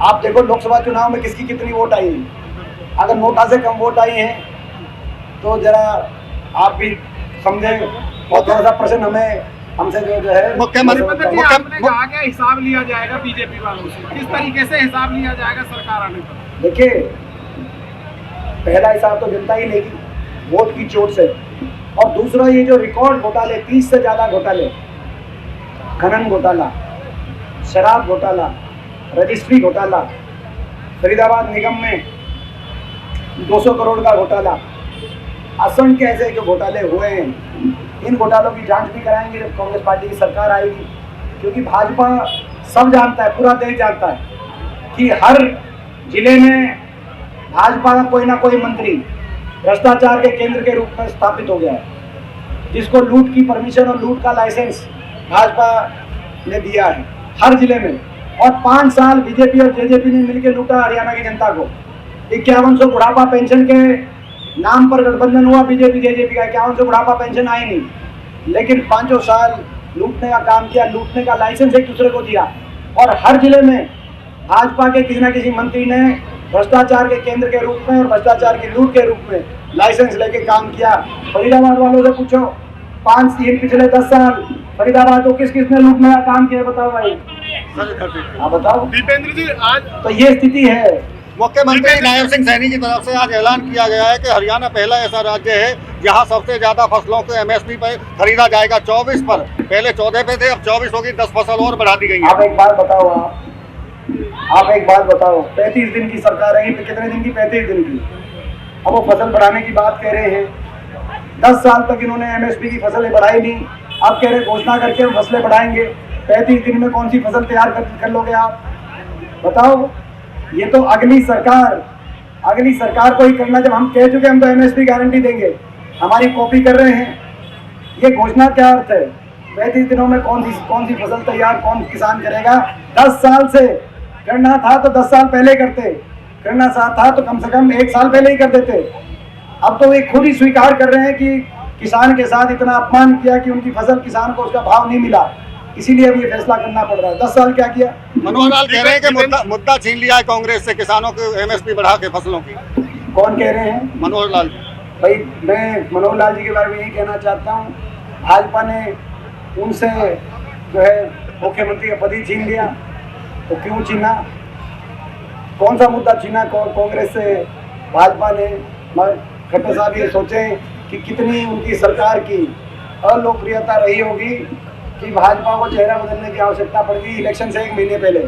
आप देखो लोकसभा चुनाव में किसकी कितनी वोट आई है। अगर नोटा से कम वोट आई है तो जरा आप भी समझे और थोड़ा सा प्रश्न हमें हमसे जो है मुख्यमंत्री जी, आपने कहा कि हिसाब लिया जाएगा बीजेपी वालों से, किस तरीके से हिसाब लिया जाएगा सरकार आने पर? देखिए, पहला हिसाब तो जनता ही लेगी वोट की चोट से, और दूसरा ये जो रिकॉर्ड घोटाले 30 से ज़्यादा घोटाले, खनन घोटाला, शराब घोटाला, रजिस्ट्री घोटाला, फरीदाबाद निगम में 200 करोड़ का घोटाला, असंख्य ऐसे जो घोटाले हुए हैं, इन घोटालों की जांच भी कराएंगे जब कांग्रेस पार्टी की सरकार आएगी। क्योंकि भाजपा सब जानता है, पूरा देश जानता है कि हर जिले में भाजपा का कोई ना कोई मंत्री भ्रष्टाचार के केंद्र के रूप में स्थापित हो गया है, जिसको लूट की परमिशन और लूट का लाइसेंस भाजपा ने दिया है हर जिले में। और 5 साल बीजेपी और जेजेपी ने मिलकर लूटा हरियाणा की जनता को। 5100 बुढ़ापा पेंशन के नाम पर गठबंधन हुआ बीजेपी जेजेपी का, 5100 बुढ़ापा पेंशन आई नहीं, लेकिन 5 साल लूटने का काम किया, लूटने का लाइसेंस एक दूसरे को दिया। और हर जिले में भाजपा के किसी न किसी मंत्री ने भ्रष्टाचार के केंद्र के रूप में और भ्रष्टाचार की लूट के रूप में लाइसेंस लेके काम किया। फरीदाबाद वालों से पूछो, 5 पिछले 10 साल फरीदाबाद को किस किसने लूटने का काम किया, बताओ भाई। हाँ बताओ दीपेंद्र जी, आज तो ये स्थिति है। मुख्यमंत्री नायब सिंह सैनी की तरफ से आज ऐलान किया गया है कि हरियाणा पहला ऐसा राज्य है जहां सबसे ज्यादा फसलों को एमएसपी पर खरीदा जाएगा। 24 पर, पहले 14 पे थे, अब 24 होगी, 10 फसल और बढ़ा दी गई है। आप एक बात बताओ, आप एक बात बताओ, 35 दिन की सरकार है, कितने दिन की? 35 दिन की। अब वो फसल बढ़ाने की बात कह रहे हैं। 10 साल तक इन्होंने एमएसपी की फसलें बढ़ाई नहीं, अब कह रहे घोषणा करके हम फसलें बढ़ाएंगे। 35 दिन में कौन सी फसल तैयार कर लोगे आप, बताओ। ये तो अगली सरकार को ही करना। जब हम कह चुके हम तो एमएसपी गारंटी देंगे, हमारी कॉपी कर रहे हैं, ये घोषणा क्या अर्थ है? 35 दिनों में कौन सी फसल तैयार कौन किसान करेगा? 10 साल से करना था तो 10 साल पहले करते, करना था तो कम से कम 1 साल पहले ही कर देते। अब तो वे खुद ही स्वीकार कर रहे हैं कि किसान के साथ इतना अपमान किया कि उनकी फसल, किसान को उसका भाव नहीं मिला, इसीलिए अब ये फैसला करना पड़ रहा है। 10 साल क्या किया? मनोहर लाल कह रहे हैं कि मुद्दा छीन लिया है कांग्रेस से किसानों को एमएसपी बढ़ा के फसलों की। कौन कह रहे हैं? मनोहर लाल। भाई मैं मनोहर लाल जी के बारे में यही कहना चाहता हूँ, भाजपा ने उनसे जो है मुख्यमंत्री का पद ही छीन लिया। तो क्यों छीना? कौन सा मुद्दा छीना कांग्रेस से भाजपा ने? खट्टर साहब ये सोचें कि कितनी उनकी सरकार की अलोकप्रियता रही होगी कि भाजपा को चेहरा बदलने की आवश्यकता पड़ गई इलेक्शन से 1 महीने पहले।